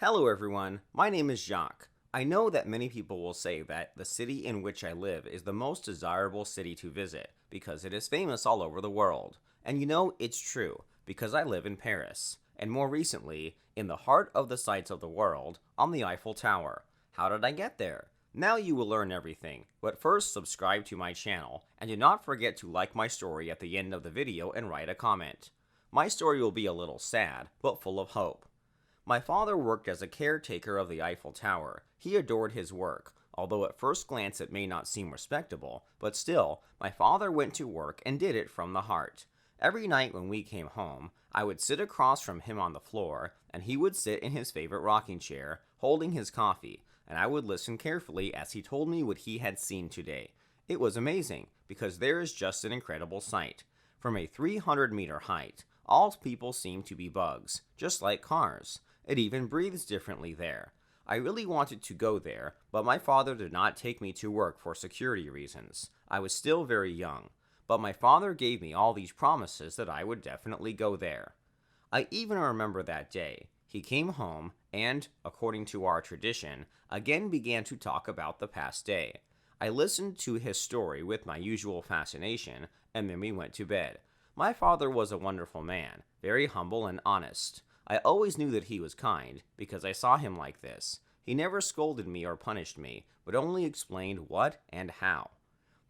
Hello everyone, my name is Jacques. I know that many people will say that the city in which I live is the most desirable city to visit because it is famous all over the world. And you know, it's true, because I live in Paris, and more recently, in the heart of the sights of the world, on the Eiffel Tower. How did I get there? Now you will learn everything, but first subscribe to my channel, and do not forget to like my story at the end of the video and write a comment. My story will be a little sad, but full of hope. My father worked as a caretaker of the Eiffel Tower. He adored his work, although at first glance it may not seem respectable, but still, my father went to work and did it from the heart. Every night when we came home, I would sit across from him on the floor, and he would sit in his favorite rocking chair, holding his coffee, and I would listen carefully as he told me what he had seen today. It was amazing, because there is just an incredible sight. From a 300-meter height, all people seem to be bugs, just like cars. It even breathes differently there. I really wanted to go there, but my father did not take me to work for security reasons. I was still very young, but my father gave me all these promises that I would definitely go there. I even remember that day. He came home and, according to our tradition, again began to talk about the past day. I listened to his story with my usual fascination, and then we went to bed. My father was a wonderful man, very humble and honest. I always knew that he was kind, because I saw him like this. He never scolded me or punished me, but only explained what and how.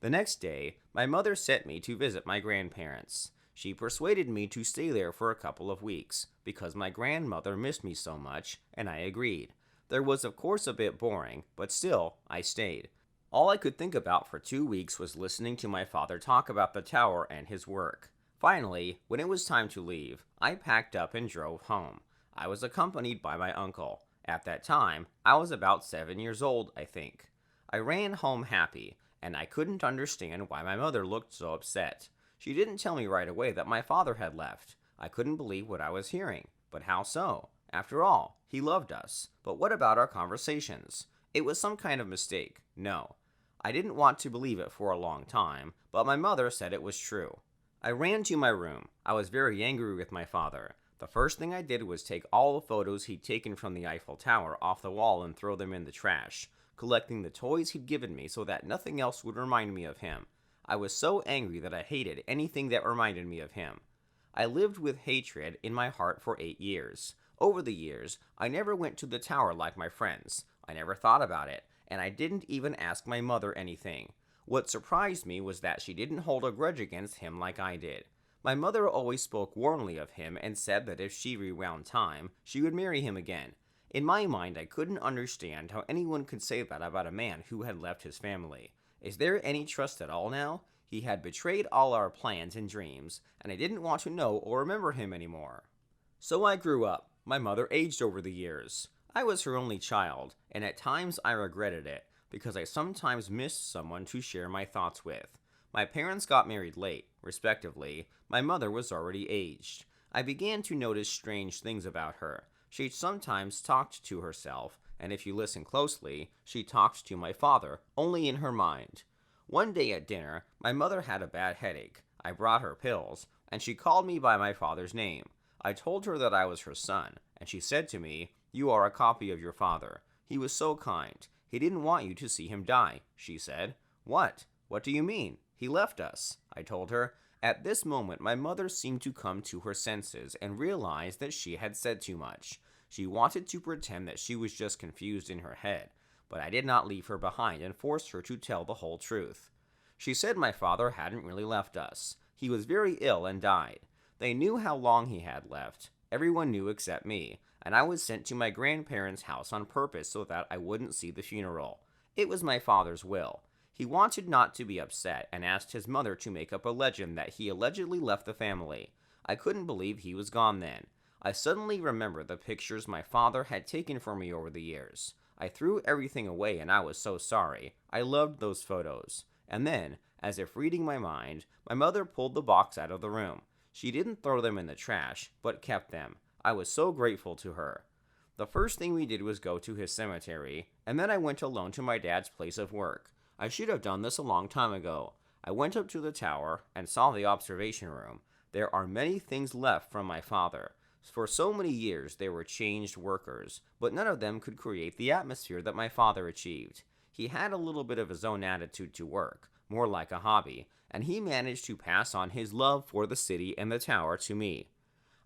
The next day, my mother sent me to visit my grandparents. She persuaded me to stay there for a couple of weeks, because my grandmother missed me so much, and I agreed. There was of course a bit boring, but still, I stayed. All I could think about for 2 weeks was listening to my father talk about the tower and his work. Finally, when it was time to leave, I packed up and drove home. I was accompanied by my uncle. At that time, I was about 7 years old, I think. I ran home happy, and I couldn't understand why my mother looked so upset. She didn't tell me right away that my father had left. I couldn't believe what I was hearing. But how so? After all, he loved us. But what about our conversations? It was some kind of mistake. No. I didn't want to believe it for a long time, but my mother said it was true. I ran to my room. I was very angry with my father. The first thing I did was take all the photos he'd taken from the Eiffel Tower off the wall and throw them in the trash, collecting the toys he'd given me so that nothing else would remind me of him. I was so angry that I hated anything that reminded me of him. I lived with hatred in my heart for 8 years. Over the years, I never went to the tower like my friends. I never thought about it, and I didn't even ask my mother anything. What surprised me was that she didn't hold a grudge against him like I did. My mother always spoke warmly of him and said that if she rewound time, she would marry him again. In my mind, I couldn't understand how anyone could say that about a man who had left his family. Is there any trust at all now? He had betrayed all our plans and dreams, and I didn't want to know or remember him anymore. So I grew up. My mother aged over the years. I was her only child, and at times I regretted it, because I sometimes missed someone to share my thoughts with. My parents got married late, respectively. My mother was already aged. I began to notice strange things about her. She sometimes talked to herself, and if you listen closely, she talked to my father, only in her mind. One day at dinner, my mother had a bad headache. I brought her pills, and she called me by my father's name. I told her that I was her son, and she said to me, "You are a copy of your father. He was so kind. He didn't want you to see him die," she said. "What? What do you mean? He left us," I told her. At this moment, my mother seemed to come to her senses and realized that she had said too much. She wanted to pretend that she was just confused in her head, but I did not leave her behind and forced her to tell the whole truth. She said my father hadn't really left us. He was very ill and died. They knew how long he had left. Everyone knew except me, and I was sent to my grandparents' house on purpose so that I wouldn't see the funeral. It was my father's will. He wanted not to be upset and asked his mother to make up a legend that he allegedly left the family. I couldn't believe he was gone then. I suddenly remembered the pictures my father had taken for me over the years. I threw everything away and I was so sorry. I loved those photos. And then, as if reading my mind, my mother pulled the box out of the room. She didn't throw them in the trash, but kept them. I was so grateful to her. The first thing we did was go to his cemetery, and then I went alone to my dad's place of work. I should have done this a long time ago. I went up to the tower and saw the observation room. There are many things left from my father. For so many years, they were changed workers, but none of them could create the atmosphere that my father achieved. He had a little bit of his own attitude to work, more like a hobby, and he managed to pass on his love for the city and the tower to me.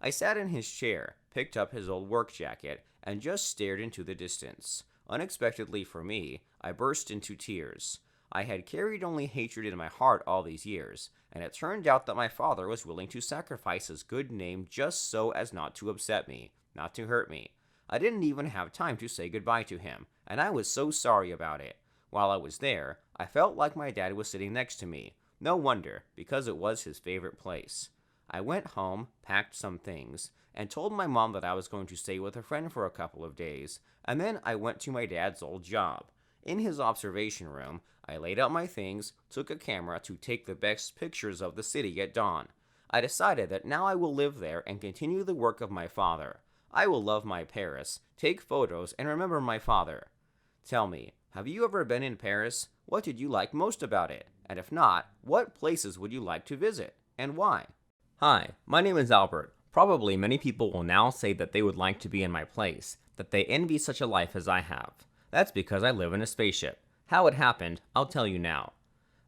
I sat in his chair, picked up his old work jacket, and just stared into the distance. Unexpectedly for me, I burst into tears. I had carried only hatred in my heart all these years, and it turned out that my father was willing to sacrifice his good name just so as not to upset me, not to hurt me. I didn't even have time to say goodbye to him, and I was so sorry about it. While I was there, I felt like my dad was sitting next to me. No wonder, because it was his favorite place. I went home, packed some things, and told my mom that I was going to stay with a friend for a couple of days, and then I went to my dad's old job. In his observation room, I laid out my things, took a camera to take the best pictures of the city at dawn. I decided that now I will live there and continue the work of my father. I will love my Paris, take photos, and remember my father. Tell me, have you ever been in Paris? What did you like most about it? And if not, what places would you like to visit, and why? Hi, my name is Albert. Probably many people will now say that they would like to be in my place, that they envy such a life as I have. That's because I live in a spaceship. How it happened, I'll tell you now.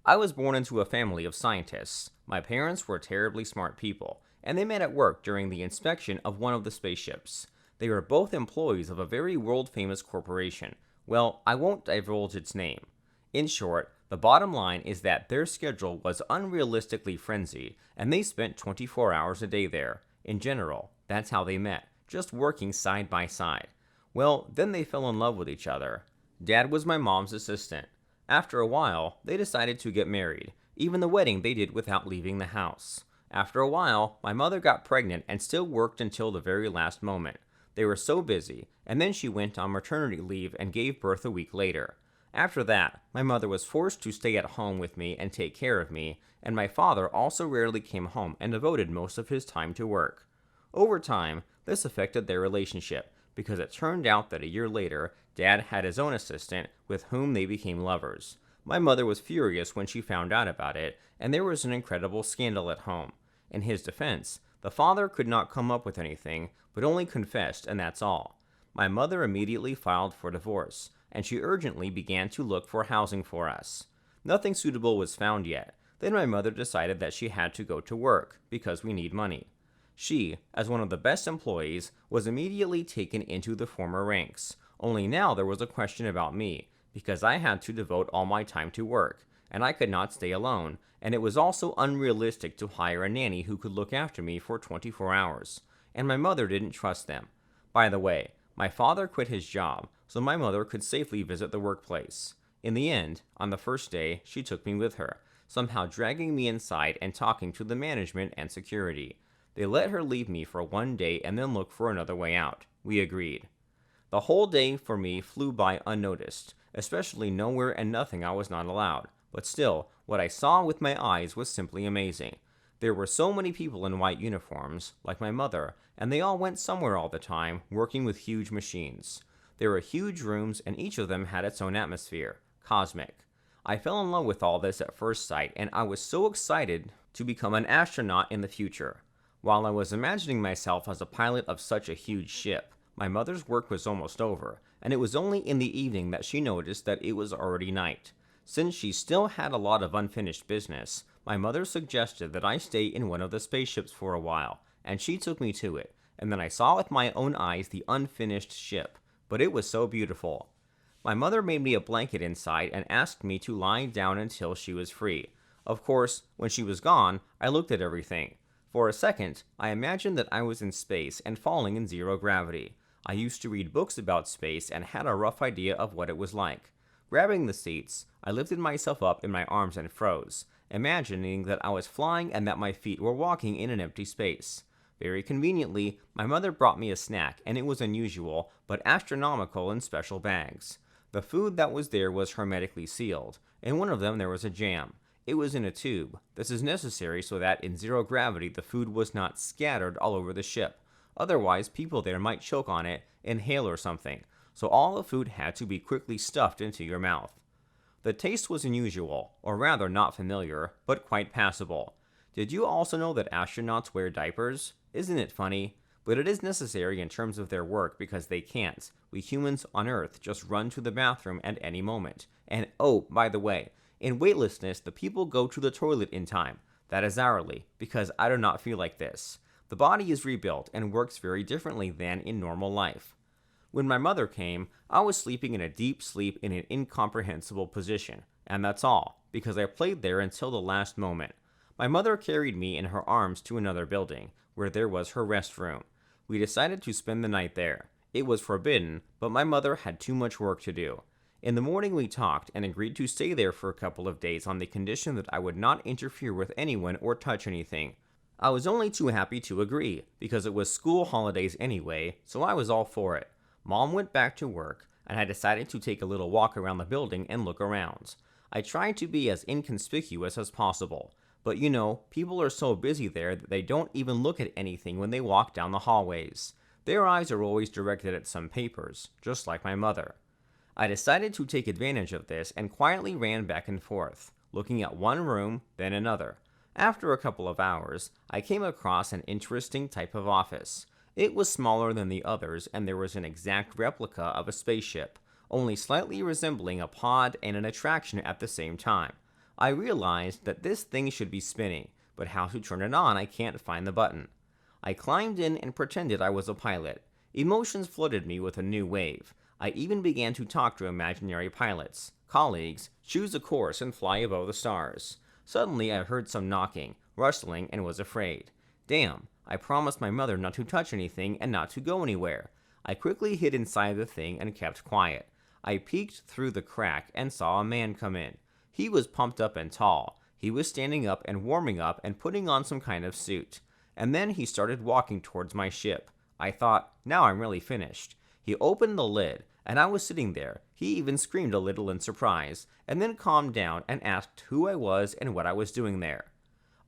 I was born into a family of scientists. My parents were terribly smart people, and they met at work during the inspection of one of the spaceships. They were both employees of a very world-famous corporation. Well, I won't divulge its name. In short, the bottom line is that their schedule was unrealistically frenzied, and they spent 24 hours a day there. In general, that's how they met, just working side by side. Well, then they fell in love with each other. Dad was my mom's assistant. After a while, they decided to get married. Even the wedding they did without leaving the house. After a while, my mother got pregnant and still worked until the very last moment. They were so busy, and then she went on maternity leave and gave birth a week later. After that, my mother was forced to stay at home with me and take care of me, and my father also rarely came home and devoted most of his time to work. Over time, this affected their relationship, because it turned out that a year later, Dad had his own assistant with whom they became lovers. My mother was furious when she found out about it, and there was an incredible scandal at home. In his defense, the father could not come up with anything, but only confessed, and that's all. My mother immediately filed for divorce, and she urgently began to look for housing for us. Nothing suitable was found yet. Then my mother decided that she had to go to work, because we need money. She, as one of the best employees, was immediately taken into the former ranks. Only now there was a question about me, because I had to devote all my time to work, and I could not stay alone, and it was also unrealistic to hire a nanny who could look after me for 24 hours, and my mother didn't trust them. By the way, my father quit his job, so my mother could safely visit the workplace. In the end, on the first day, she took me with her, somehow dragging me inside and talking to the management and security. They let her leave me for one day and then look for another way out. We agreed. The whole day for me flew by unnoticed, especially nowhere and nothing I was not allowed. But still, what I saw with my eyes was simply amazing. There were so many people in white uniforms, like my mother, and they all went somewhere all the time, working with huge machines. There were huge rooms, and each of them had its own atmosphere, cosmic. I fell in love with all this at first sight, and I was so excited to become an astronaut in the future. While I was imagining myself as a pilot of such a huge ship, my mother's work was almost over, and it was only in the evening that she noticed that it was already night. Since she still had a lot of unfinished business, my mother suggested that I stay in one of the spaceships for a while, and she took me to it, and then I saw with my own eyes the unfinished ship, but it was so beautiful. My mother made me a blanket inside and asked me to lie down until she was free. Of course, when she was gone, I looked at everything. For a second, I imagined that I was in space and falling in zero gravity. I used to read books about space and had a rough idea of what it was like. Grabbing the seats, I lifted myself up in my arms and froze, imagining that I was flying and that my feet were walking in an empty space. Very conveniently, my mother brought me a snack, and it was unusual, but astronomical in special bags. The food that was there was hermetically sealed. In one of them there was a jam. It was in a tube. This is necessary so that in zero gravity the food was not scattered all over the ship. Otherwise, people there might choke on it, inhale or something. So all the food had to be quickly stuffed into your mouth. The taste was unusual, or rather not familiar, but quite passable. Did you also know that astronauts wear diapers? Isn't it funny? but it is necessary in terms of their work because they can't. We humans on Earth just run to the bathroom at any moment. And oh, by the way, in weightlessness, the people go to the toilet in time. That is hourly, because I do not feel like this. The body is rebuilt and works very differently than in normal life. When my mother came, I was sleeping in a deep sleep in an incomprehensible position, and that's all, because I played there until the last moment. My mother carried me in her arms to another building, where there was her restroom. We decided to spend the night there. It was forbidden, but my mother had too much work to do. In the morning we talked and agreed to stay there for a couple of days on the condition that I would not interfere with anyone or touch anything. I was only too happy to agree, because it was school holidays anyway, so I was all for it. Mom went back to work, and I decided to take a little walk around the building and look around. I tried to be as inconspicuous as possible, but you know, people are so busy there that they don't even look at anything when they walk down the hallways. Their eyes are always directed at some papers, just like my mother. I decided to take advantage of this and quietly ran back and forth, looking at one room, then another. After a couple of hours, I came across an interesting type of office. It was smaller than the others, and there was an exact replica of a spaceship, only slightly resembling a pod and an attraction at the same time. I realized that this thing should be spinning, but how to turn it on I can't find the button. I climbed in and pretended I was a pilot. Emotions flooded me with a new wave. I even began to talk to imaginary pilots, colleagues, choose a course and fly above the stars. Suddenly I heard some knocking, rustling, and was afraid. Damn, I promised my mother not to touch anything and not to go anywhere. I quickly hid inside the thing and kept quiet. I peeked through the crack and saw a man come in. He was pumped up and tall. He was standing up and warming up and putting on some kind of suit. And then he started walking towards my ship. I thought, now I'm really finished. He opened the lid, and I was sitting there. He even screamed a little in surprise, and then calmed down and asked who I was and what I was doing there.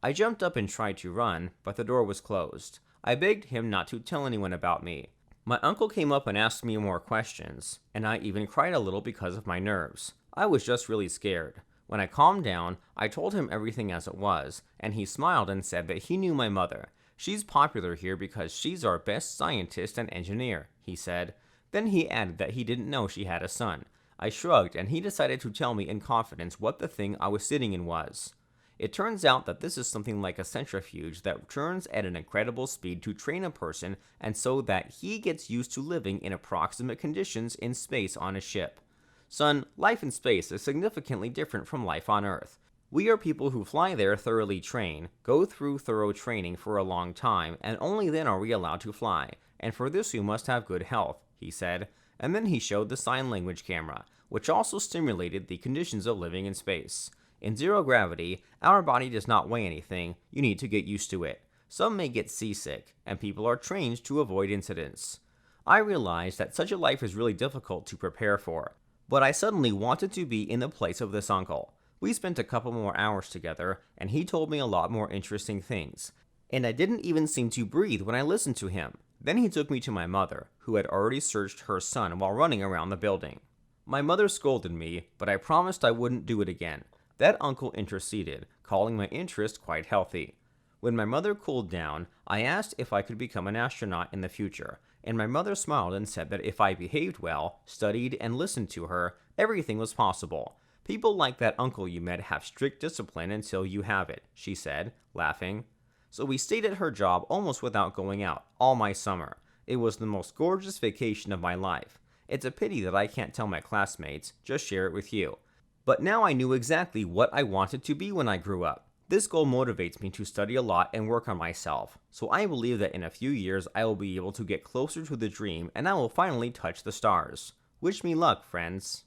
I jumped up and tried to run, but the door was closed. I begged him not to tell anyone about me. My uncle came up and asked me more questions, and I even cried a little because of my nerves. I was just really scared. When I calmed down, I told him everything as it was, and he smiled and said that he knew my mother. She's popular here because she's our best scientist and engineer, he said. Then he added that he didn't know she had a son. I shrugged, and he decided to tell me in confidence what the thing I was sitting in was. It turns out that this is something like a centrifuge that turns at an incredible speed to train a person and so that he gets used to living in approximate conditions in space on a ship. Son, life in space is significantly different from life on Earth. We are people who fly there thoroughly train, go through thorough training for a long time, and only then are we allowed to fly. And for this you must have good health, he said, and then he showed the sign language camera, which also stimulated the conditions of living in space. In zero gravity, our body does not weigh anything, you need to get used to it. Some may get seasick, and people are trained to avoid incidents. I realized that such a life is really difficult to prepare for, but I suddenly wanted to be in the place of this uncle. We spent a couple more hours together, and he told me a lot more interesting things. And I didn't even seem to breathe when I listened to him. Then he took me to my mother, who had already searched her son while running around the building. My mother scolded me, but I promised I wouldn't do it again. That uncle interceded, calling my interest quite healthy. When my mother cooled down, I asked if I could become an astronaut in the future, and my mother smiled and said that if I behaved well, studied, and listened to her, everything was possible. People like that uncle you met have strict discipline until you have it, she said, laughing. So we stayed at her job almost without going out, all my summer. It was the most gorgeous vacation of my life. It's a pity that I can't tell my classmates, just share it with you. But now I knew exactly what I wanted to be when I grew up. This goal motivates me to study a lot and work on myself, so I believe that in a few years I will be able to get closer to the dream and I will finally touch the stars. Wish me luck, friends.